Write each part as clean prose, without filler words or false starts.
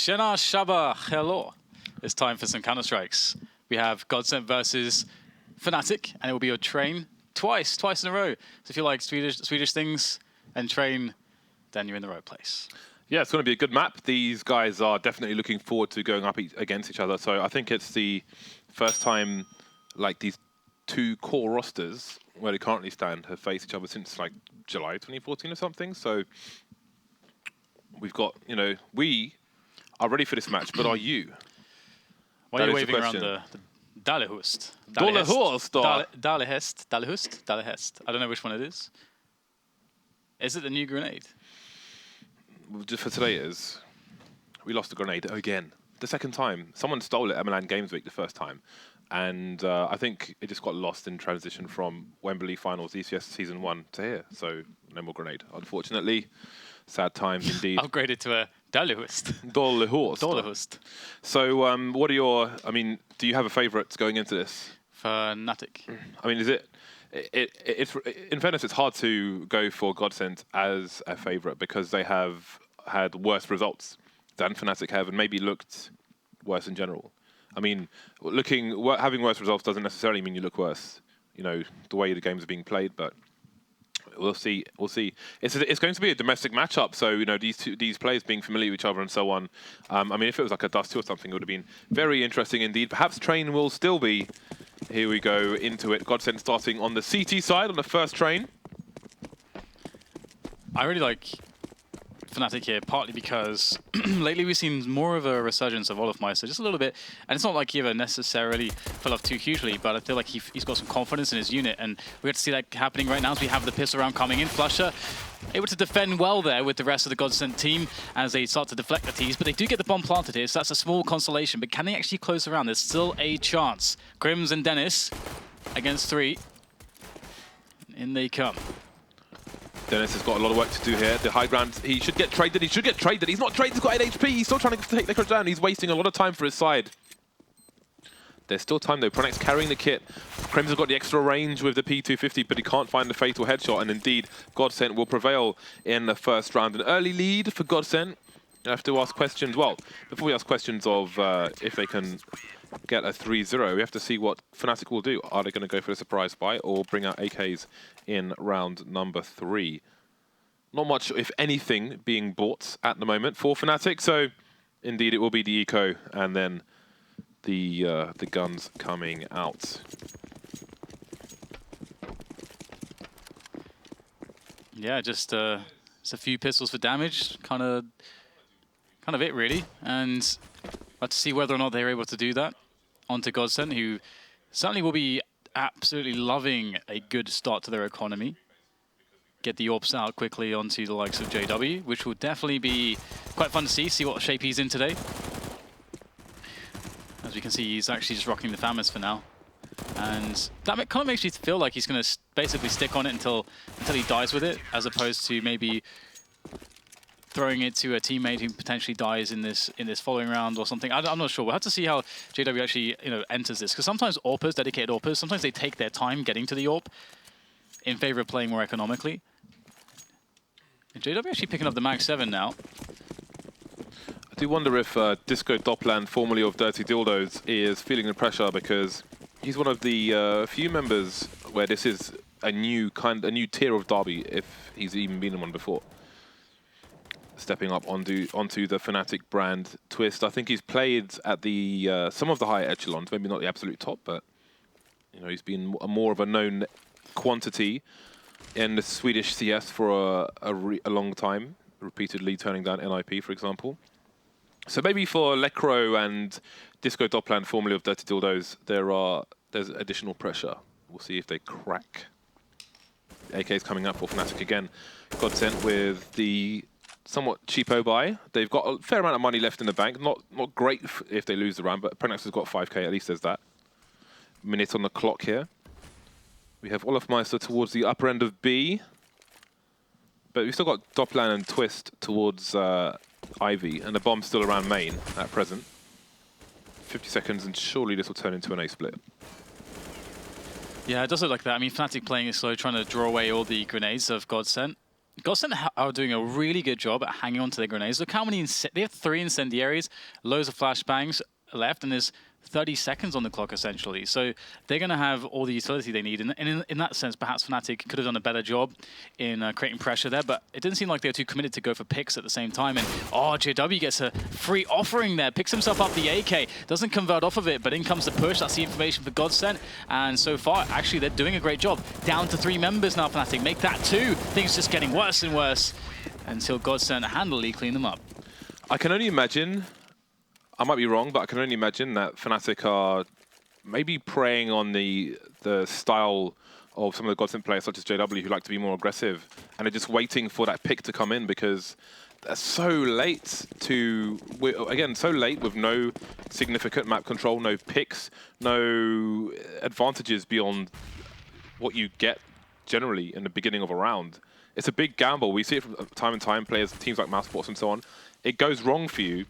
Shana Shaba, hello. It's time for some Counter-Strikes. We have GODSENT versus Fnatic, and it will be a train twice in a row. So if you like Swedish things and train, then you're in the right place. Yeah, it's going to be a good map. These guys are definitely looking forward to going up against each other. So I think it's the first time like these two core rosters where they currently stand have faced each other since like July 2014 or something. So we've got, you know, we are ready for this match, but are you? Why are you waving around the Dalehust? Dalehust. I don't know which one it is. Is it the new grenade? Just for today is, we lost the grenade again. The second time. Someone stole it at Milan Games Week the first time. And I think it just got lost in transition from Wembley Finals ECS Season 1 to here. So no more grenade, unfortunately. Sad times indeed. Upgraded to a Dalehust. Dalehust. So what are your, I mean, do you have a favourite going into this? Fnatic. I mean, is it... It's in fairness, it's hard to go for GODSENT as a favourite because they have had worse results than Fnatic have and maybe looked worse in general. I mean, having worse results doesn't necessarily mean you look worse, you know, the way the games are being played, but we'll see. We'll see. It's going to be a domestic matchup, so, you know, these players being familiar with each other and so on. I mean, if it was like a Dust 2 or something, it would have been very interesting indeed. Perhaps Train will still be... Here we go into it. GODSENT starting on the CT side on the first train. I really like Fnatic here, partly because lately we've seen more of a resurgence of olofmeister, just a little bit. And it's not like he ever necessarily fell off too hugely, but I feel like he's got some confidence in his unit. And we get to see that happening right now as we have the pistol round coming in. flusha able to defend well there with the rest of the GODSENT team as they start to deflect the tees, but they do get the bomb planted here, so that's a small consolation. But can they actually close around? There's still a chance. KRIMZ and Dennis against 3. In they come. Dennis has got a lot of work to do here. The high ground, he should get traded. He's not traded. He's got 8 HP. He's still trying to take the down. He's wasting a lot of time for his side. There's still time though. Pronax carrying the kit. KRIMZ has got the extra range with the P250, but he can't find the fatal headshot. And indeed, GODSENT will prevail in the first round. An early lead for GODSENT. You have to ask questions. Well, before we ask questions of if they can get a 3-0, we have to see what Fnatic will do. Are they going to go for a surprise buy or bring out AKs in round number 3? Not much, if anything, being bought at the moment for Fnatic. So, indeed, it will be the eco and then the guns coming out. Yeah, just a few pistols for damage, kind of it really, and let's see whether or not they're able to do that onto GODSENT, who certainly will be absolutely loving a good start to their economy. Get the AWPs out quickly onto the likes of JW, which will definitely be quite fun to see what shape he's in today. As we can see, he's actually just rocking the FAMAS for now. And that kind of makes me feel like he's going to basically stick on it until he dies with it, as opposed to maybe throwing it to a teammate who potentially dies in this following round or something. I'm not sure. We'll have to see how JW actually enters this, because sometimes AWPers, dedicated AWPers, sometimes they take their time getting to the AWP in favor of playing more economically. And JW actually picking up the Mag 7 now. I do wonder if Disco doplan, formerly of Dirty Dildos, is feeling the pressure because he's one of the few members where this is a new tier of derby, if he's even been in one before. Stepping up onto the Fnatic brand twist. I think he's played at the some of the higher echelons, maybe not the absolute top, but you know, he's been more of a known quantity in the Swedish CS for a long time, repeatedly turning down NIP, for example. So maybe for Lekro and Disco doplan, formerly of Dirty Dildos, there's additional pressure. We'll see if they crack. AK's coming up for Fnatic again. GODSENT with the somewhat cheapo buy. They've got a fair amount of money left in the bank. Not great if they lose the round, but pronax has got 5k, at least there's that. Minute on the clock here. We have olofmeister towards the upper end of B. But we've still got doplan and twist towards Ivy, and the bomb's still around main at present. 50 seconds, and surely this will turn into an A split. Yeah, it does look like that. I mean, Fnatic playing it slow, trying to draw away all the grenades of GODSENT. GODSENT are doing a really good job at hanging on to their grenades. Look how many, they have 3 incendiaries, loads of flashbangs left, and there's 30 seconds on the clock, essentially. So they're going to have all the utility they need. And in that sense, perhaps Fnatic could have done a better job in creating pressure there, but it didn't seem like they were too committed to go for picks at the same time. And, oh, JW gets a free offering there, picks himself up the AK, doesn't convert off of it, but in comes the push. That's the information for GODSENT. And so far, actually, they're doing a great job. Down to 3 members now, Fnatic. Make that 2. Things just getting worse and worse until GODSENT handily clean them up. I can only imagine, I might be wrong, but I can only imagine that Fnatic are maybe preying on the style of some of the GODSENT players, such as JW, who like to be more aggressive, and are just waiting for that pick to come in because they're so late to, again, so late with no significant map control, no picks, no advantages beyond what you get generally in the beginning of a round. It's a big gamble. We see it from time and time, players, teams like Mousesports and so on. It goes wrong for you.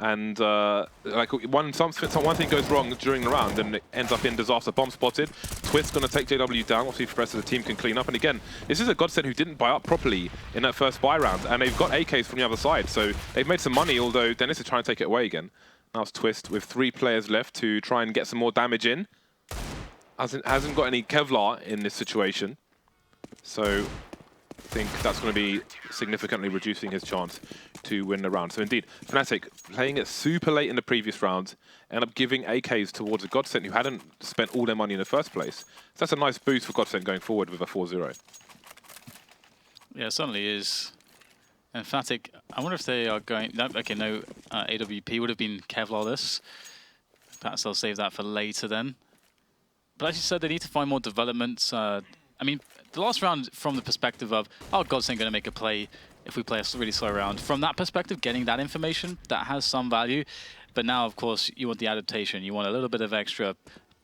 And like one thing goes wrong during the round, and it ends up in disaster. Bomb spotted. Twist going to take JW down. We'll see if the rest of the team can clean up. And again, this is a GODSENT who didn't buy up properly in that first buy round, and they've got AKs from the other side, so they've made some money. Although Dennis is trying to take it away again. Now it's Twist with 3 players left to try and get some more damage in. Hasn't got any Kevlar in this situation, so I think that's going to be significantly reducing his chance to win the round. So indeed, Fnatic playing it super late in the previous round, end up giving AKs towards a GODSENT who hadn't spent all their money in the first place. So that's a nice boost for GODSENT going forward with a 4-0. Yeah, it certainly is. And Fnatic, I wonder if they are going... No, okay, no, AWP would have been Kevlar-less. Perhaps they'll save that for later then. But as you said, they need to find more developments. I mean, the last round, from the perspective of, oh, GODSENT going to make a play if we play a really slow round. From that perspective, getting that information, that has some value. But now, of course, you want the adaptation. You want a little bit of extra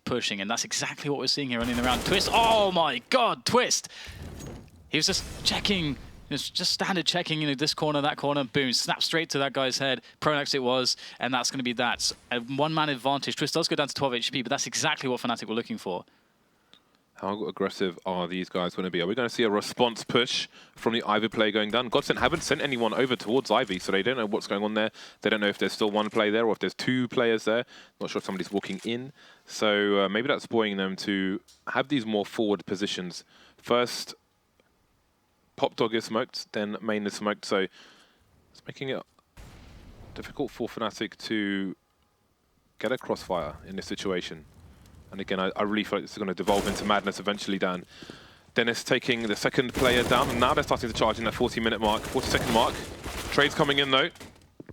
pushing, and that's exactly what we're seeing here running around. Twist, oh my god, Twist! He was just checking, just standard checking, you know, this corner, that corner, boom, snap straight to that guy's head. Pronax it was, and that's going to be that. A one-man advantage. Twist does go down to 12 HP, but that's exactly what Fnatic were looking for. How aggressive are these guys going to be? Are we going to see a response push from the Ivy play going down? GODSENT haven't sent anyone over towards Ivy, so they don't know what's going on there. They don't know if there's still 1 player there or if there's 2 players there. Not sure if somebody's walking in. So maybe that's buoying them to have these more forward positions. First, Pop Dog is smoked, then Main is smoked. So it's making it difficult for Fnatic to get a crossfire in this situation. And again, I really feel like this is going to devolve into madness eventually, Dan. Dennis taking the second player down, and now they're starting to charge in that 40-minute mark, 40-second mark. Trades coming in, though.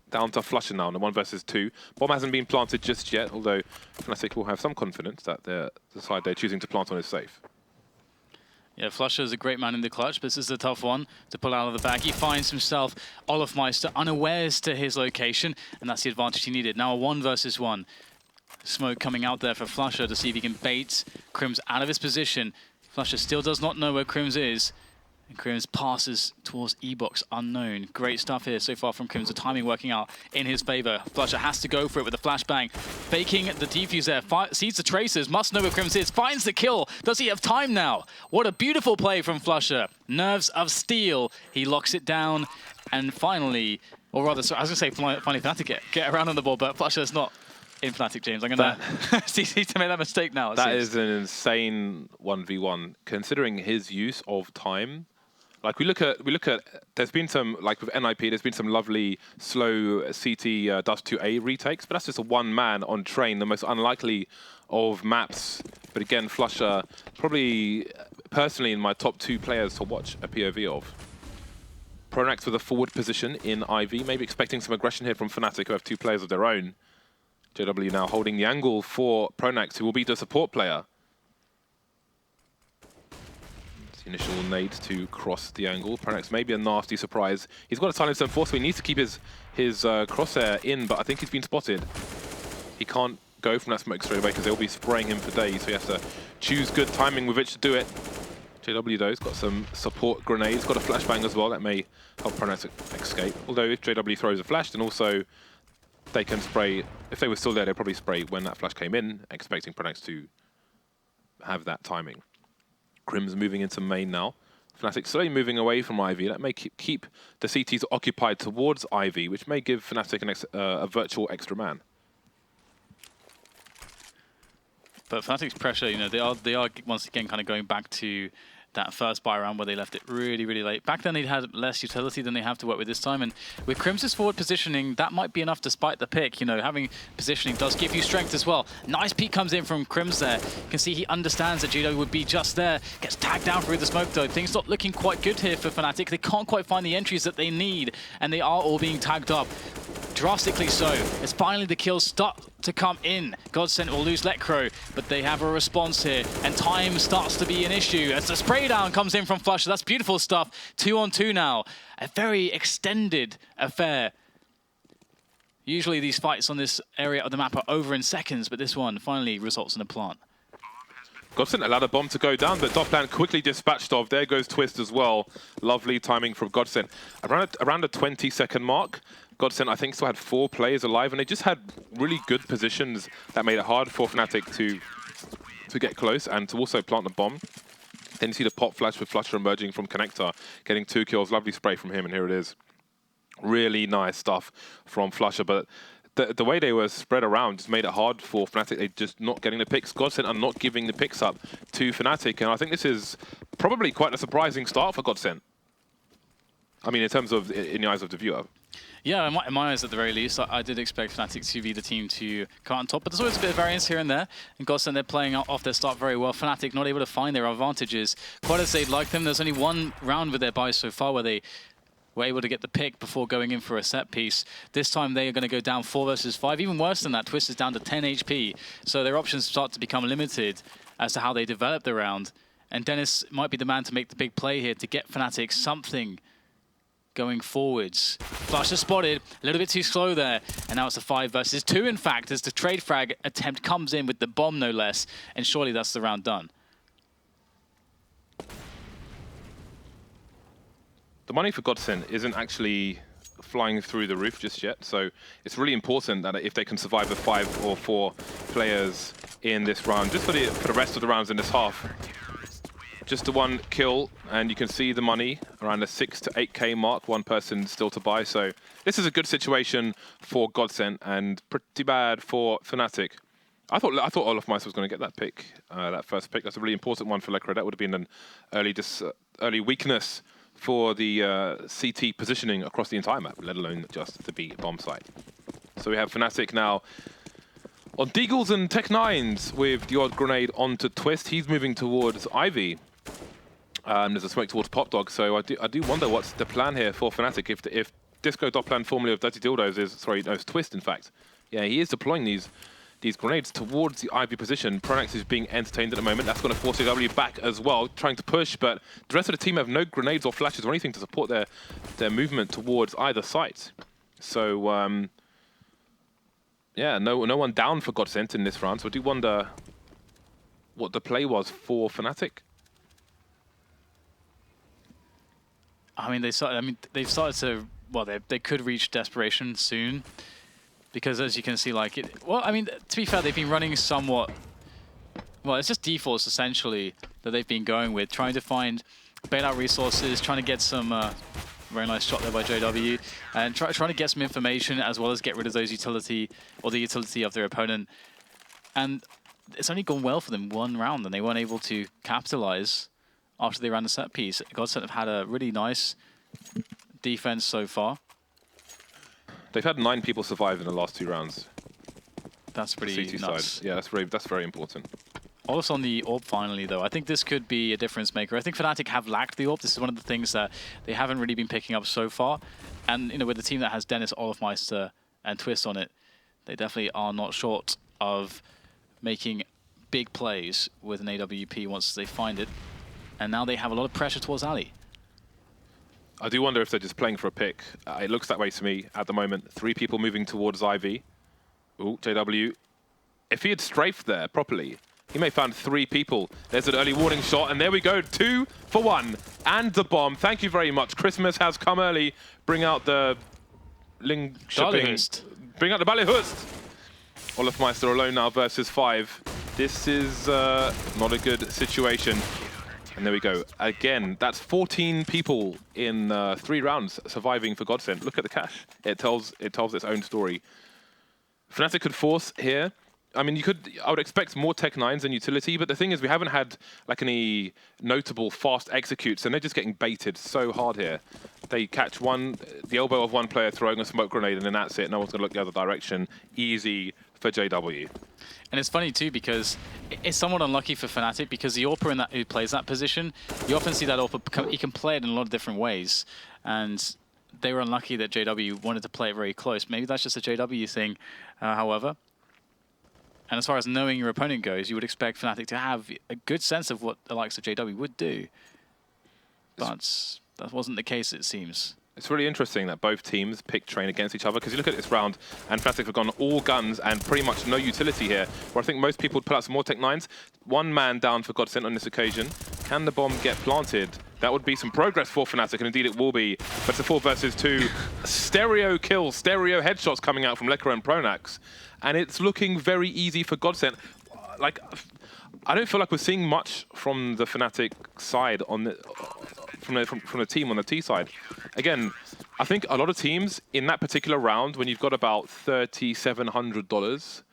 Down to flusha now on the 1 versus 2. Bomb hasn't been planted just yet, although Fnatic will have some confidence that the side they're choosing to plant on is safe. Yeah, flusha is a great man in the clutch, but this is a tough one to pull out of the bag. He finds himself olofmeister unawares to his location, and that's the advantage he needed. Now a 1 versus 1. Smoke coming out there for flusha to see if he can bait KRIMZ out of his position. flusha still does not know where KRIMZ is. And KRIMZ passes towards E-Box unknown. Great stuff here so far from KRIMZ. The timing working out in his favor. flusha has to go for it with a flashbang. Faking the defuse there. Sees the tracers. Must know where KRIMZ is. Finds the kill. Does he have time now? What a beautiful play from flusha. Nerves of steel. He locks it down. And finally, or rather, sorry, I was going to say finally Fnatic get around on the ball, but flusha's not in Fnatic, James. I'm going to see to make that mistake now. That is an insane 1v1, considering his use of time. Like we look at, there's been some, like with NIP, there's been some lovely slow CT Dust 2A retakes, but that's just a 1-man on train, the most unlikely of maps. But again, flusha, probably personally in my top 2 players to watch a POV of. Pronax with a forward position in IV, maybe expecting some aggression here from Fnatic, who have 2 players of their own. JW now holding the angle for Pronax, who will be the support player. The initial nade to cross the angle. Pronax may be a nasty surprise. He's got a silence and force, so he needs to keep his crosshair in, but I think he's been spotted. He can't go from that smoke straight away because they'll be spraying him for days, so he has to choose good timing with which to do it. JW, though, has got some support grenades, got a flashbang as well. That may help Pronax escape. Although if JW throws a flash, then also they can spray. If they were still there, they'd probably spray when that flash came in, expecting Pronax to have that timing. KRIMZ moving into main now. Fnatic slowly moving away from Ivy. That may keep the CTs occupied towards Ivy, which may give Fnatic a virtual extra man. But Fnatic's pressure, you know, they are once again kind of going back to that first buy round where they left it really, really late. Back then they had less utility than they have to work with this time, and with KRIMZ's forward positioning, that might be enough despite the pick. You know, having positioning does give you strength as well. Nice peek comes in from KRIMZ there. You can see he understands that JW would be just there. Gets tagged down through the smoke though. Things not looking quite good here for Fnatic. They can't quite find the entries that they need, and they are all being tagged up. Drastically so. As finally the kills start to come in. GODSENT will lose Lecro, but they have a response here, and time starts to be an issue as the spray down comes in from flusha. That's beautiful stuff. 2-on-2 now. A very extended affair. Usually these fights on this area of the map are over in seconds, but this one finally results in a plant. GODSENT allowed a bomb to go down, but doplan quickly dispatched off. There goes Twist as well. Lovely timing from GODSENT. Around the 20-second mark, GODSENT, I think, still had 4 players alive, and they just had really good positions that made it hard for Fnatic to get close and to also plant the bomb. Then you see the pop flash with flusha emerging from connector, getting 2 kills. Lovely spray from him, and here it is. Really nice stuff from flusha, but the way they were spread around just made it hard for Fnatic. They just not getting the picks. GODSENT are not giving the picks up to Fnatic, and I think this is probably quite a surprising start for GODSENT. I mean, in terms of, in the eyes of the viewer. Yeah, in my eyes at the very least, I did expect Fnatic to be the team to come on top, but there's always a bit of variance here and there. And GODSENT, they're playing off their start very well. Fnatic not able to find their advantages quite as they'd like them. There's only one round with their buys so far where they were able to get the pick before going in for a set piece. This time they are going to go down 4 versus 5. Even worse than that, Twist is down to 10 HP. So their options start to become limited as to how they develop the round. And Dennis might be the man to make the big play here to get Fnatic something going forwards. flusha spotted, a little bit too slow there, and now it's a 5 versus 2 in fact, as the trade frag attempt comes in with the bomb no less, and surely that's the round done. The money for GODSENT isn't actually flying through the roof just yet, so it's really important that if they can survive the 5 or 4 players in this round, just for the rest of the rounds in this half, just the 1 kill, and you can see the money around the 6 to 8k mark, 1 person still to buy. So this is a good situation for GODSENT and pretty bad for Fnatic. I thought olofmeister was going to get that pick, that first pick. That's a really important one for Lecro. That would have been an early weakness for the CT positioning across the entire map, let alone just the B bomb site. So we have Fnatic now on Deagles and Tech9s with the odd grenade onto Twist. He's moving towards Ivy. There's a smoke towards Pop Dog, so I do wonder what's the plan here for Fnatic. If Disco doplan formerly of Dirty Dildos is, sorry, no, it's Twist in fact. Yeah, he is deploying these grenades towards the Ivy position. Pronax is being entertained at the moment. That's going to force JW back as well, trying to push, but the rest of the team have no grenades or flashes or anything to support their movement towards either site. So, yeah, no one down for GODSENT in this round, so I do wonder what the play was for Fnatic. I mean, they've started to, well, they could reach desperation soon, because as you can see, like, well, I mean, to be fair, they've been running somewhat, well, it's just defaults essentially that they've been going with, trying to find bailout resources, trying to get some, very nice shot there by JW, and trying to get some information as well as get rid of those utility, or the utility of their opponent. And it's only gone well for them 1 round, and they weren't able to capitalize after they ran the set piece. GODSENT have had a really nice defense so far. They've had 9 people survive in the last 2 rounds. That's pretty CT nuts. Side. Yeah, that's very important. Olof's on the AWP finally, though. I think this could be a difference maker. I think Fnatic have lacked the AWP. This is one of the things that they haven't really been picking up so far. And, you know, with the team that has Dennis, olofmeister, and Twist on it, they definitely are not short of making big plays with an AWP once they find it. And now they have a lot of pressure towards Ali. I do wonder if they're just playing for a pick. It looks that way to me at the moment. 3 people moving towards Ivy. Ooh, JW. If he had strafed there properly, he may have found 3 people. There's an early warning shot, and there we go. 2 for 1. And the bomb. Thank you very much. Christmas has come early. Bring out the Bring out the Ballyhust. olofmeister alone now versus 5. This is not a good situation. And there we go. Again, that's 14 people in 3 rounds surviving for GODSENT. Look at the cash. It tells its own story. Fnatic could force here. I mean, I would expect more Tech 9s and utility, but the thing is, we haven't had like any notable fast executes, and they're just getting baited so hard here. They catch the elbow of one player throwing a smoke grenade, and then that's it. No one's gonna look the other direction. Easy for JW. And it's funny too, because it's somewhat unlucky for Fnatic, because the AWPer who plays that position, you often see that AWPer, he can play it in a lot of different ways. And they were unlucky that JW wanted to play it very close. Maybe that's just a JW thing, however. And as far as knowing your opponent goes, you would expect Fnatic to have a good sense of what the likes of JW would do. But that wasn't the case, it seems. It's really interesting that both teams pick train against each other, because you look at this round and Fnatic have gone all guns and pretty much no utility here, where I think most people would pull out some more Tech 9s. One man down for GODSENT on this occasion. Can the bomb get planted? That would be some progress for Fnatic, and indeed it will be. But it's a 4 versus 2. Stereo kills, stereo headshots coming out from Lekr and pronax. And it's looking very easy for GODSENT. Like, I don't feel like we're seeing much from the Fnatic side on the from the team on the T side. Again, I think a lot of teams in that particular round, when you've got about $3,700,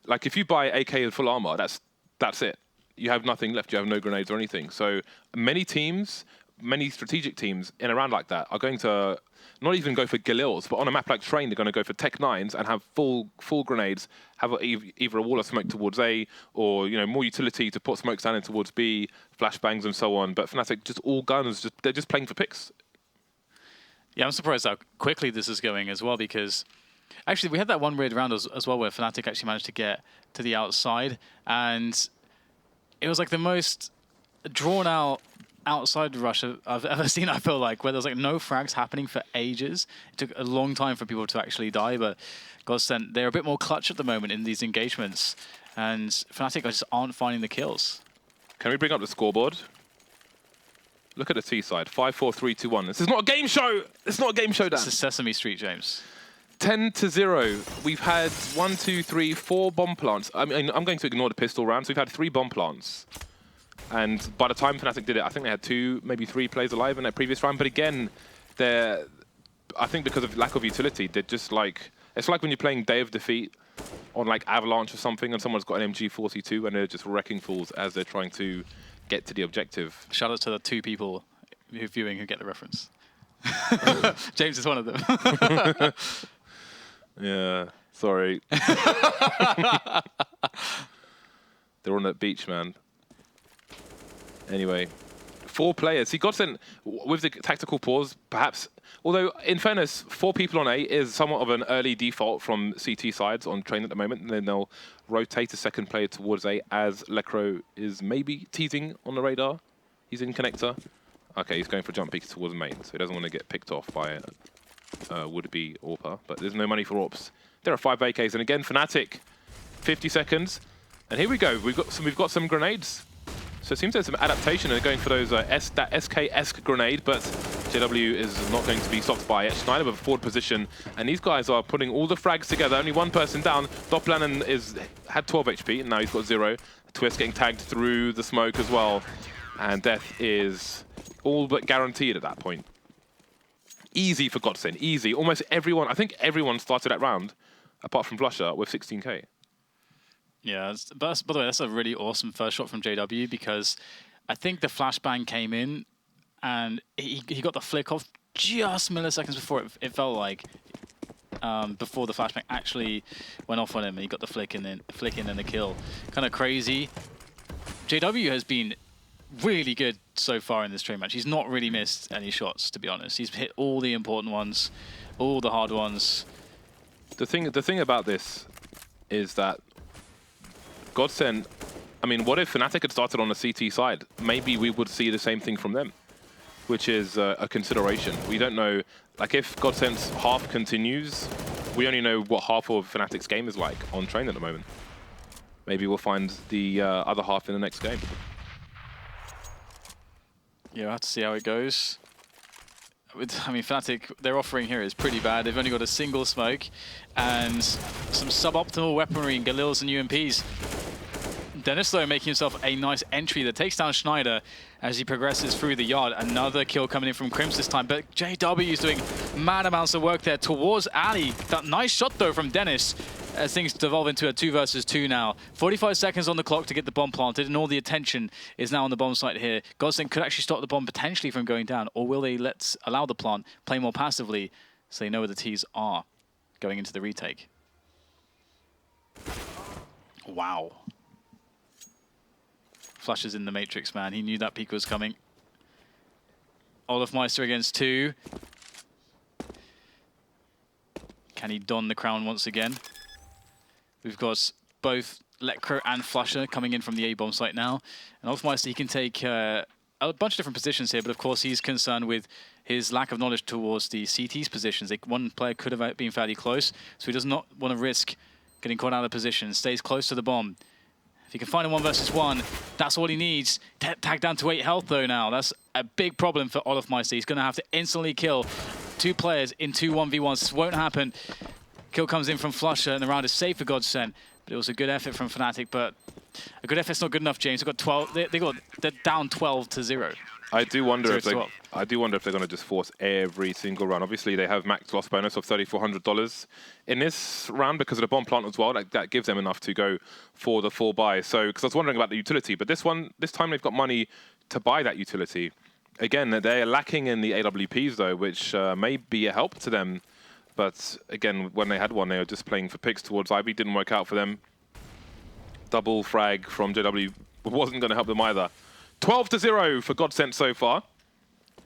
like if you buy AK and full armor, that's it. You have nothing left. You have no grenades or anything. So many teams, many strategic teams in a round like that are going to not even go for Galils, but on a map like Train, they're going to go for Tech 9s and have full grenades, have either a wall of smoke towards A, or more utility to put smokes down in towards B, flashbangs and so on. But Fnatic just all guns, they're just playing for picks. Yeah, I'm surprised how quickly this is going as well, because actually we had that one weird round as well where Fnatic actually managed to get to the outside, and it was like the most drawn out outside rush I've ever seen, I feel like, where there's like no frags happening for ages. It took a long time for people to actually die, but GODSENT, they're a bit more clutch at the moment in these engagements, and Fnatic just aren't finding the kills. Can we bring up the scoreboard? Look at the T side, 5, 4, 3, 2, 1. This is not a game show! It's not a game show, Dan. This is Sesame Street, James. 10-0. We've had 1, 2, 3, 4 bomb plants. I mean, I'm going to ignore the pistol rounds. We've had 3 bomb plants. And by the time Fnatic did it, I think they had 2, maybe 3 players alive in that previous round. But again, I think because of lack of utility, they're just like... It's like when you're playing Day of Defeat on like Avalanche or something, and someone's got an MG42 and they're just wrecking fools as they're trying to get to the objective. Shout out to the 2 people viewing who get the reference. James is one of them. Yeah, sorry. They're on that beach, man. Anyway, 4 players. He got sent with the tactical pause, perhaps. Although, in fairness, 4 people on A is somewhat of an early default from CT sides on Train at the moment, and then they'll rotate a second player towards A as Lekr is maybe teasing on the radar. He's in connector. Okay, he's going for jump peek towards main, so he doesn't want to get picked off by would-be AWPer, but there's no money for AWPs. There are 5 AKs, and again, Fnatic, 50 seconds. And here we go, we've got some grenades. So it seems there's some adaptation, and they're going for those that SK-esque grenade, but JW is not going to be stopped by it. znajder with a forward position, and these guys are putting all the frags together. Only one person down. doplan had 12 HP, and now he's got 0. Twist getting tagged through the smoke as well, and death is all but guaranteed at that point. Easy for GODSENT, easy. Almost everyone, I think everyone started that round, apart from flusha, with 16k. Yeah, but by the way, that's a really awesome first shot from JW, because I think the flashbang came in and he got the flick off just milliseconds before it felt like, before the flashbang actually went off on him, and he got the flick in and the kill. Kind of crazy. JW has been really good so far in this train match. He's not really missed any shots, to be honest. He's hit all the important ones, all the hard ones. The thing about this is that GODSENT, I mean, what if Fnatic had started on the CT side? Maybe we would see the same thing from them, which is a consideration. We don't know, like if GODSENT's half continues, we only know what half of Fnatic's game is like on Train at the moment. Maybe we'll find the other half in the next game. Yeah, we'll have to see how it goes. I mean, Fnatic, their offering here is pretty bad. They've only got a single smoke and some suboptimal weaponry in Galils and UMPs. Dennis, though, making himself a nice entry that takes down znajder as he progresses through the yard. Another kill coming in from KRIMZ this time, but JW is doing mad amounts of work there towards Ali. That nice shot, though, from Dennis as things devolve into a 2 versus 2 now. 45 seconds on the clock to get the bomb planted, and all the attention is now on the bomb site here. GODSENT could actually stop the bomb potentially from going down, or will they allow the plant play more passively so they know where the T's are going into the retake? Wow. Flushes in the Matrix, man. He knew that peak was coming. Olofmeister against 2. Can he don the crown once again? We've got both Lekro and flusha coming in from the A-bomb site now. And Olofmeister, he can take a bunch of different positions here, but of course he's concerned with his lack of knowledge towards the CT's positions. One player could have been fairly close, so he does not want to risk getting caught out of position. Stays close to the bomb. If he can find a 1 versus 1, that's all he needs. Tag down to 8 health though now. That's a big problem for Olofmeister. He's going to have to instantly kill 2 players in 2 1v1s. This won't happen. Kill comes in from flusha, and the round is safe for GODSENT. But it was a good effort from Fnatic, but a good effort's not good enough, James. They've got 12. They're down 12-0. I do wonder if they're going to just force every single round. Obviously, they have max loss bonus of $3,400 in this round because of the bomb plant as well. That gives them enough to go for the full buy. So, because I was wondering about the utility, but this time they've got money to buy that utility. Again, they're lacking in the AWPs though, which may be a help to them. But again, when they had one, they were just playing for picks towards Ivy. Didn't work out for them. Double frag from JW wasn't going to help them either. 12-0 for GODSENT so far.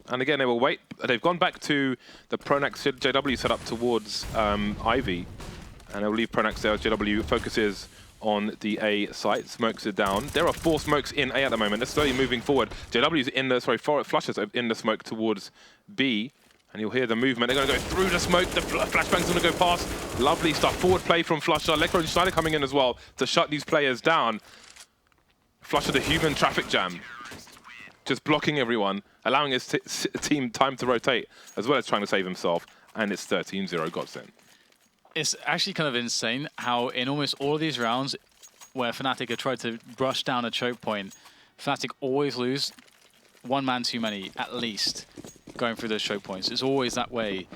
And again, they will wait. They've gone back to the pronax JW setup towards Ivy. And they'll leave pronax there as JW focuses on the A site, smokes it down. There are 4 smokes in A at the moment. They're slowly moving forward. JW's in the, flushes in the smoke towards B. And you'll hear the movement. They're going to go through the smoke. The flashbang's going to go past. Lovely stuff. Forward play from flusha. Lekro and znajder coming in as well to shut these players down. flusha the human traffic jam. Just blocking everyone, allowing his team time to rotate, as well as trying to save himself. And it's 13-0 GODSENT. It's actually kind of insane how in almost all of these rounds where Fnatic have tried to brush down a choke point, Fnatic always lose 1 man too many, at least, going through those choke points. It's always that way,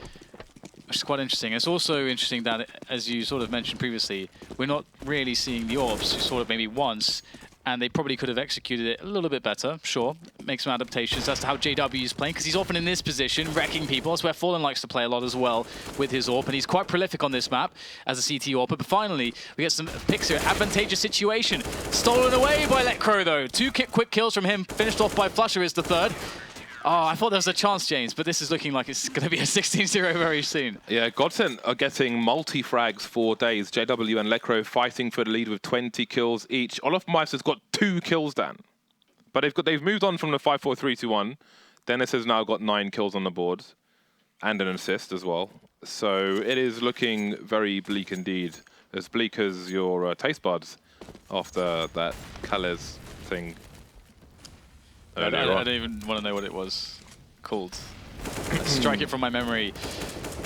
which is quite interesting. It's also interesting that, as you sort of mentioned previously, we're not really seeing the orbs, sort of maybe once, and they probably could have executed it a little bit better, sure. Make some adaptations as to how JW is playing, because he's often in this position, wrecking people. That's where Fallen likes to play a lot as well with his AWP, and he's quite prolific on this map as a CT AWP. But finally, we get some picks here. Advantageous situation. Stolen away by Lekro, though. 2 quick kills from him, finished off by flusha is the 3rd. Oh, I thought there was a chance, James, but this is looking like it's going to be a 16-0 very soon. Yeah, GODSENT are getting multi-frags for days. JW and Lekro fighting for the lead with 20 kills each. Olofmeister's got 2 kills, Dan. But they've moved on from the 5-4-3-2-1. Dennis has now got 9 kills on the board and an assist as well. So it is looking very bleak indeed. As bleak as your taste buds after that Calais thing. I don't even want to know what it was called. Let's strike it from my memory.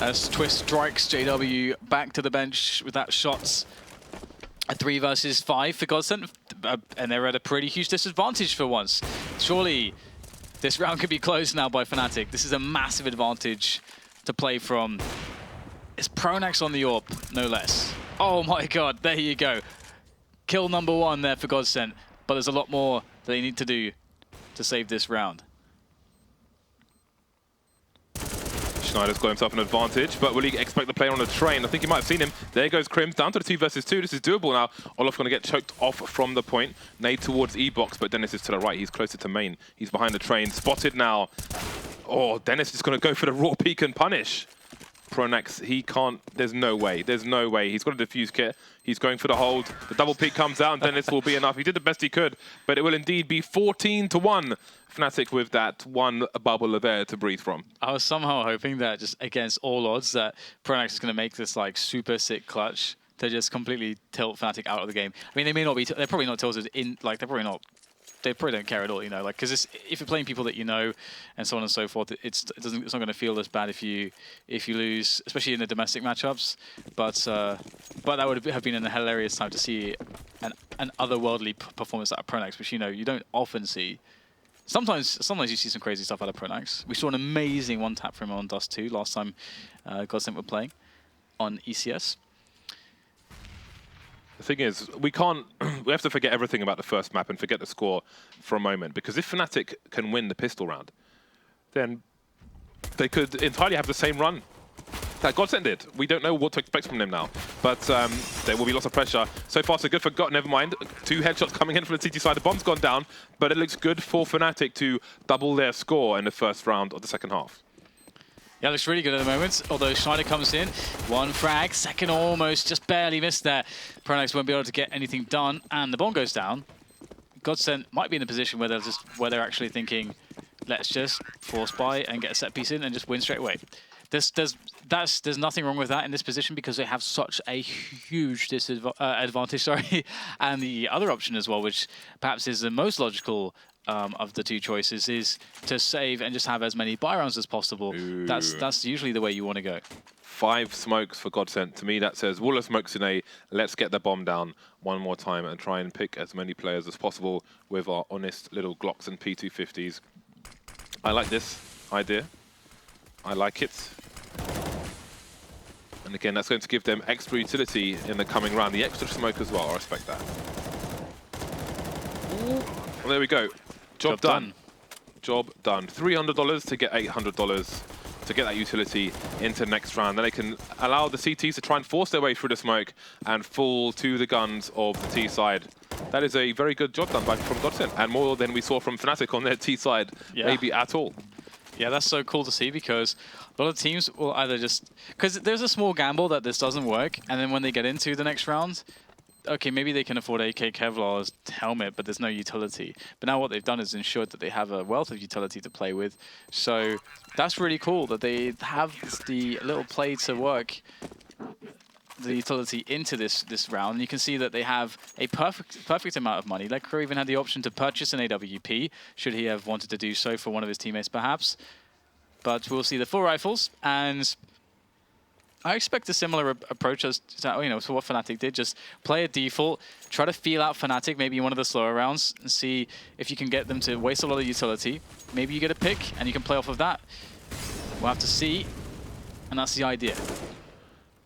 As Twist strikes JW back to the bench with that shot. A 3 versus 5 for GODSENT, and they're at a pretty huge disadvantage for once. Surely this round could be closed now by Fnatic. This is a massive advantage to play from. It's pronax on the AWP, no less. Oh my god, there you go. Kill number 1 there for GODSENT, but there's a lot more that they need to do to save this round. znajder's got himself an advantage, but will he expect the player on the train? I think he might have seen him. There goes KRIMZ, down to the 2 versus 2. This is doable now. Olof going to get choked off from the point. Nade towards E-box, but Dennis is to the right. He's closer to main. He's behind the train. Spotted now. Oh, Dennis is going to go for the raw peek and punish. pronax, he can't, there's no way. He's got a defuse kit. He's going for the hold. The double peek comes out and Dennis will be enough. He did the best he could, but it will indeed be 14-1. Fnatic with that 1 bubble of air to breathe from. I was somehow hoping that just against all odds that pronax is going to make this like super sick clutch to just completely tilt Fnatic out of the game. I mean, they may not be, they're probably not tilted in, like they're probably not they probably don't care at all, you know, like, because if you're playing people that you know and so on and so forth, it's not going to feel as bad if you lose, especially in the domestic matchups. But that would have been a hilarious time to see an otherworldly performance out of pronax, which, you know, you don't often see. Sometimes you see some crazy stuff out of pronax. We saw an amazing one tap from him on Dust 2 last time GODSENT were playing on ECS. The thing is, we have to forget everything about the first map and forget the score for a moment, because if Fnatic can win the pistol round, then they could entirely have the same run that GODSENT did. We don't know what to expect from them now, but there will be lots of pressure. So far, so good for GOT. Never mind. 2 headshots coming in from the CT side. The bomb's gone down, but it looks good for Fnatic to double their score in the first round of the second half. Yeah, looks really good at the moment, although znajder comes in. 1 frag, second almost, just barely missed there. pronax won't be able to get anything done, and the bomb goes down. GODSENT might be in a position where they're actually thinking, let's just force buy and get a set piece in and just win straight away. There's nothing wrong with that in this position because they have such a huge advantage, sorry. And the other option as well, which perhaps is the most logical of the 2 choices, is to save and just have as many buy rounds as possible. Ooh. That's usually the way you want to go. 5 smokes for GODSENT. To me, that says Wall of smokes in A. Let's get the bomb down one more time and try and pick as many players as possible with our honest little Glocks and P250s. I like this idea. I like it. And again, that's going to give them extra utility in the coming round. The extra smoke as well. I respect that. Well, there we go. Job done. Job done. $300 to get $800 to get that utility into the next round. Then they can allow the CTs to try and force their way through the smoke and fall to the guns of the T side. That is a very good job done from GODSENT, and more than we saw from Fnatic on their T side, maybe at all. Yeah, that's so cool to see, because a lot of teams will either just... Because there's a small gamble that this doesn't work, and then when they get into the next round, okay, maybe they can afford AK Kevlar's helmet, but there's no utility. But now what they've done is ensured that they have a wealth of utility to play with. So that's really cool that they have the little play to work the utility into this round. And you can see that they have a perfect amount of money. Lekr even had the option to purchase an AWP, should he have wanted to do so for one of his teammates perhaps. But we'll see the 4 rifles, and I expect a similar approach as to what Fnatic did. Just play a default, try to feel out Fnatic maybe in one of the slower rounds, and see if you can get them to waste a lot of utility. Maybe you get a pick, and you can play off of that. We'll have to see, and that's the idea.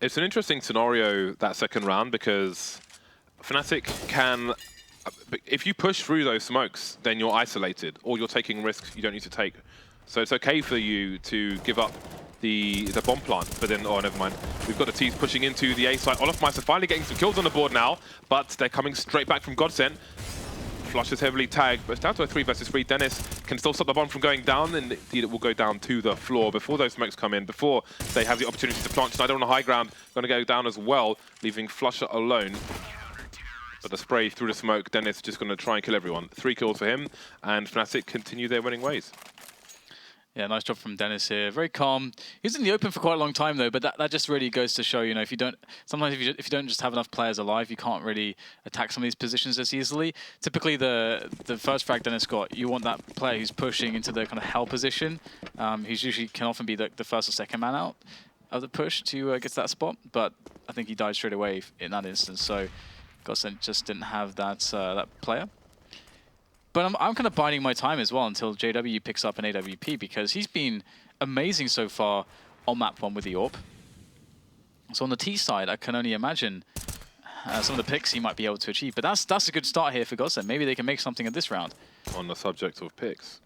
It's an interesting scenario, that second round, because Fnatic can... If you push through those smokes, then you're isolated, or you're taking risks you don't need to take. So it's okay for you to give up the bomb plant, but then, oh, never mind. We've got the T's pushing into the A side. Olofmeister finally getting some kills on the board now, but they're coming straight back from GODSENT. Flush is heavily tagged, but it's down to a 3 versus 3. Dennis can still stop the bomb from going down, and indeed it will go down to the floor before those smokes come in, before they have the opportunity to plant. znajder on the high ground, going to go down as well, leaving flusha alone. But the spray through the smoke, Dennis just going to try and kill everyone. 3 kills for him, and Fnatic continue their winning ways. Yeah, nice job from Dennis here. Very calm. He was in the open for quite a long time though, but that just really goes to show, if you don't just have enough players alive, you can't really attack some of these positions as easily. Typically, the first frag Dennis got, you want that player who's pushing into the kind of hell position, who's usually can often be the first or second man out of the push to get to that spot. But I think he died straight away in that instance. So GODSENT just didn't have that player. But I'm kind of biding my time as well until JW picks up an AWP, because he's been amazing so far on map 1 with the AWP. So on the T side, I can only imagine some of the picks he might be able to achieve. But that's a good start here for GODSENT. Maybe they can make something of this round. On the subject of picks,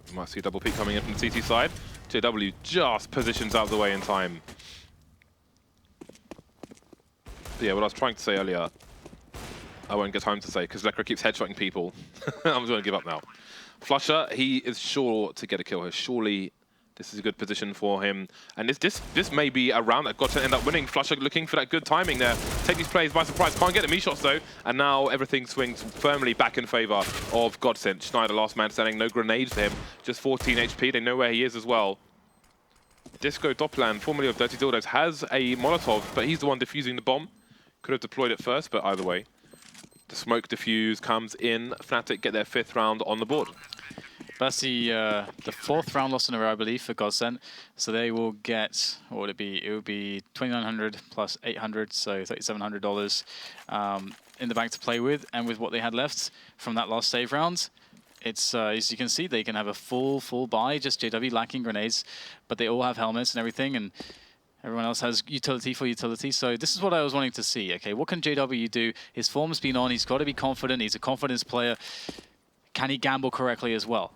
you might see a double peek coming in from the CT side. JW just positions out of the way in time. But yeah, what I was trying to say earlier, I won't get time to say, because Lekr keeps headshotting people. I'm just going to give up now. flusha, he is sure to get a kill here. Surely this is a good position for him. And this may be a round that GODSENT end up winning. flusha looking for that good timing there. Take these plays by surprise. Can't get the me-shots though. And now everything swings firmly back in favor of GODSENT. znajder, last man standing. No grenades to him. Just 14 HP. They know where he is as well. Disco doplan, formerly of Dirty Dildos, has a Molotov, but he's the one defusing the bomb. Could have deployed it first, but either way. The smoke diffuse comes in. Fnatic get their 5th round on the board. That's the 4th round loss in a row, I believe, for GODSENT. So they will get, what would it be? It would be $2,900 plus $800, so $3,700 in the bank to play with. And with what they had left from that last save round, it's as you can see, they can have a full buy. Just JW lacking grenades, but they all have helmets and everything, and everyone else has utility for utility. So this is what I was wanting to see. Okay, what can JW do? His form's been on. He's got to be confident. He's a confidence player. Can he gamble correctly as well?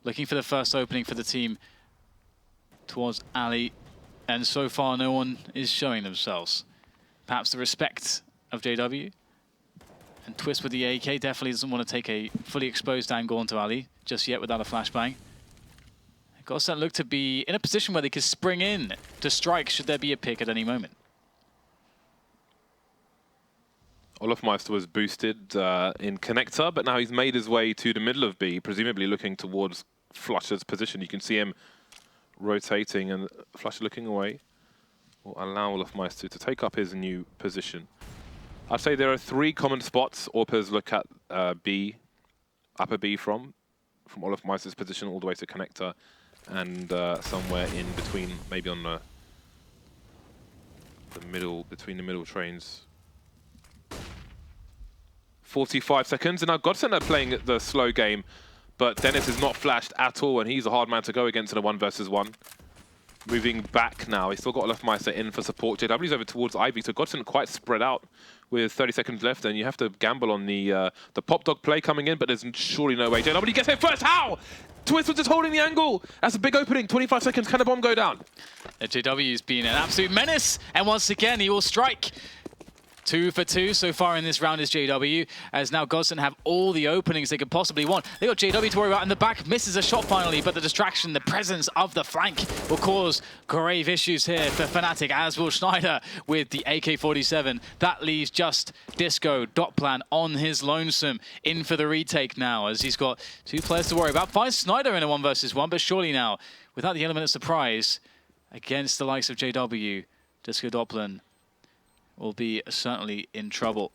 Looking for the first opening for the team towards Ali, and so far no one is showing themselves. Perhaps the respect of JW. And Twist with the AK definitely doesn't want to take a fully exposed angle onto Ali just yet without a flashbang. GODSENT look to be in a position where they could spring in to strike should there be a pick at any moment. Olofmeister was boosted in connector, but now he's made his way to the middle of B, presumably looking towards flusha's position. You can see him rotating, and flusha looking away will allow Olofmeister to take up his new position. I'd say there are 3 common spots AWPers look at B, upper B from Olofmeister's position all the way to connector, and somewhere in between, maybe on the middle, between the middle trains. 45 seconds, and now GODSENT are playing the slow game, but Dennis is not flashed at all, and he's a hard man to go against in a 1 versus 1. Moving back now, he's still got Olofmeister in for support. JW's over towards Ivy, so GODSENT quite spread out with 30 seconds left, and you have to gamble on the pop dog play coming in, but there's surely no way. JW gets hit first, how? Twist was just holding the angle. That's a big opening, 25 seconds, can the bomb go down? JW's been an absolute menace, and once again he will strike. 2 for 2 so far in this round is JW, as now GODSENT have all the openings they could possibly want. They got JW to worry about in the back, misses a shot finally, but the distraction, the presence of the flank will cause grave issues here for Fnatic, as will znajder with the AK-47. That leaves just Disco, doplan on his lonesome, in for the retake now, as he's got 2 players to worry about. Finds znajder in a 1 versus 1, but surely now, without the element of surprise, against the likes of JW, Disco doplan will be certainly in trouble.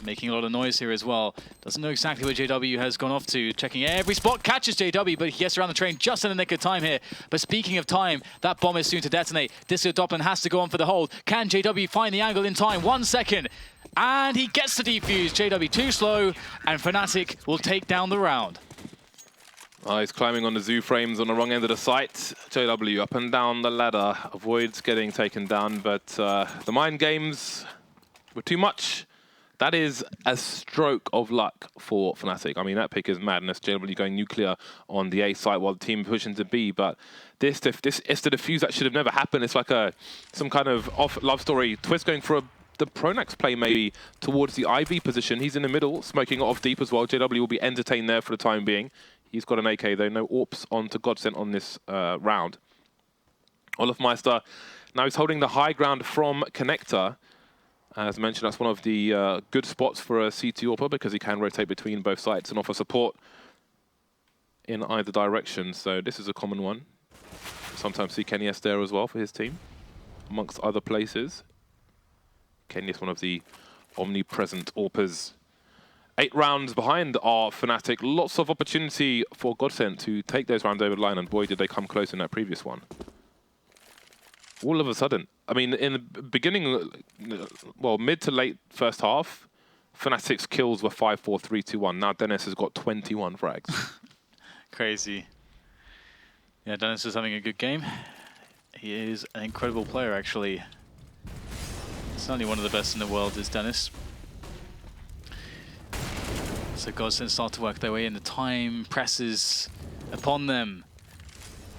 Making a lot of noise here as well. Doesn't know exactly where JW has gone off to. Checking every spot, catches JW, but he gets around the train just in the nick of time here. But speaking of time, that bomb is soon to detonate. Disco doplan has to go on for the hold. Can JW find the angle in time? 1 second. And he gets the defuse. JW too slow, and Fnatic will take down the round. He's climbing on the zoo frames on the wrong end of the site. JW up and down the ladder, avoids getting taken down, but the mind games were too much. That is a stroke of luck for Fnatic. I mean, that pick is madness. JW going nuclear on the A site while the team pushing to B, but this is the defuse that should have never happened. It's like some kind of off love story. Twist going for the pronax play maybe towards the IV position. He's in the middle, smoking it off deep as well. JW will be entertained there for the time being. He's got an AK though, no AWPs onto GODSENT on this round. Olofmeister, now he's holding the high ground from connector. As mentioned, that's one of the good spots for a CT AWPer because he can rotate between both sites and offer support in either direction. So this is a common one. Sometimes see KRIMZ there as well for his team, amongst other places. KRIMZ, one of the omnipresent AWPers. 8 rounds behind are Fnatic. Lots of opportunity for GODSENT to take those rounds over the line, and boy, did they come close in that previous one. All of a sudden, I mean, in the beginning, well, mid to late first half, Fnatic's kills were 5, 4, 3, 2, 1. Now Dennis has got 21 frags. Crazy. Yeah, Dennis is having a good game. He is an incredible player, actually. Certainly one of the best in the world is Dennis. So GODSENT start to work their way in. The time presses upon them.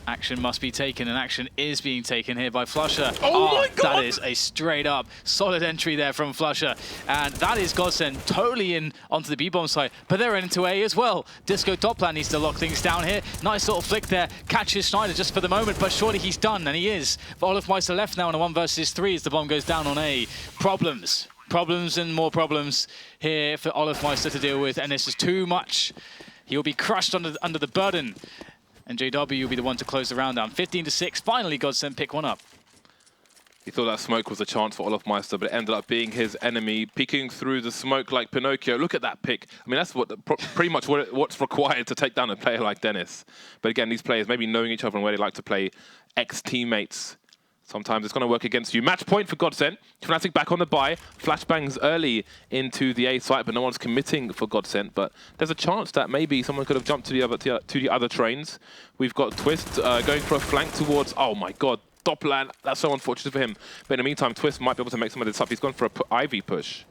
Action must be taken, and action is being taken here by flusha. Oh my God! That is a straight up solid entry there from flusha. And that is GODSENT totally in onto the B-bomb side, but they're into A as well. Disco doplan needs to lock things down here. Nice little flick there. Catches znajder just for the moment, but surely he's done, and he is. But Olofmeister left now in a 1 versus 3 as the bomb goes down on A. Problems and more problems here for Olofmeister to deal with, and this is too much. He'll be crushed under the burden. And JW will be the one to close the round down. 15 to 6. Finally, GODSENT pick one up. He thought that smoke was a chance for olofmeister, but it ended up being his enemy, peeking through the smoke like Pinocchio. Look at that pick. I mean, that's pretty much what's required to take down a player like Dennis. But again, these players maybe knowing each other and where they like to play, ex-teammates. Sometimes it's going to work against you. Match point for GODSENT. Fnatic back on the buy. Flashbangs early into the A site, but no one's committing for GODSENT. But there's a chance that maybe someone could have jumped to the other trains. We've got Twist going for a flank towards... Oh my god. doplan, that's so unfortunate for him. But in the meantime, Twist might be able to make some of this up. He's gone for a Ivy push.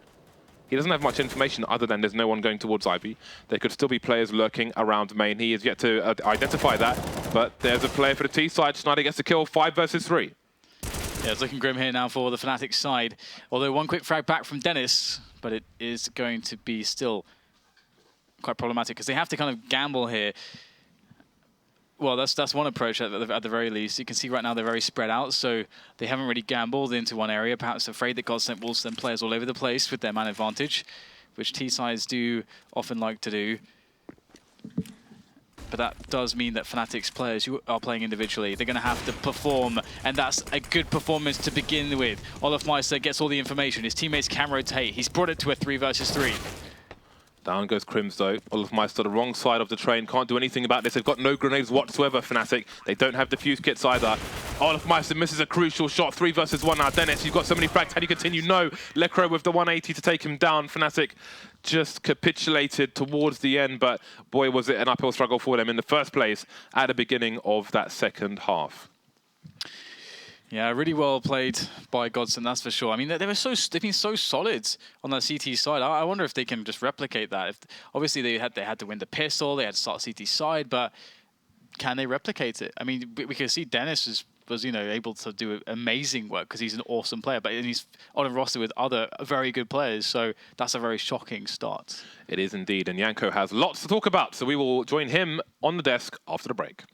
He doesn't have much information other than there's no one going towards Ivy. There could still be players lurking around main. He is yet to identify that. But there's a player for the T side. znajder gets the kill, 5 versus 3. Yeah, it's looking grim here now for the Fnatic side. Although one quick frag back from Dennis, but it is going to be still quite problematic because they have to kind of gamble here. Well, that's one approach at the very least. You can see right now they're very spread out, so they haven't really gambled into one area. Perhaps afraid that GODSENT will send players all over the place with their man advantage, which T-sides do often like to do. But that does mean that Fnatic's players who are playing individually, they're going to have to perform, and that's a good performance to begin with. olofmeister gets all the information. His teammates can rotate. He's brought it to a 3 versus 3. Down goes KRIMZ though. olofmeister the wrong side of the train. Can't do anything about this. They've got no grenades whatsoever, Fnatic. They don't have defuse kits either. olofmeister misses a crucial shot. 3 versus 1 now. Dennis, you've got so many frags. How do you continue? No. Lecro with the 180 to take him down. Fnatic just capitulated towards the end, but boy, was it an uphill struggle for them in the first place at the beginning of that second half. Yeah, really well played by GODSENT, that's for sure. I mean, they've been so solid on that CT side. I wonder if they can just replicate that. Obviously, they had to win the pistol, they had to start CT side, but can they replicate it? I mean, we can see Dennis was able to do amazing work because he's an awesome player, but he's on a roster with other very good players, so that's a very shocking start. It is indeed, and Janko has lots to talk about, so we will join him on the desk after the break.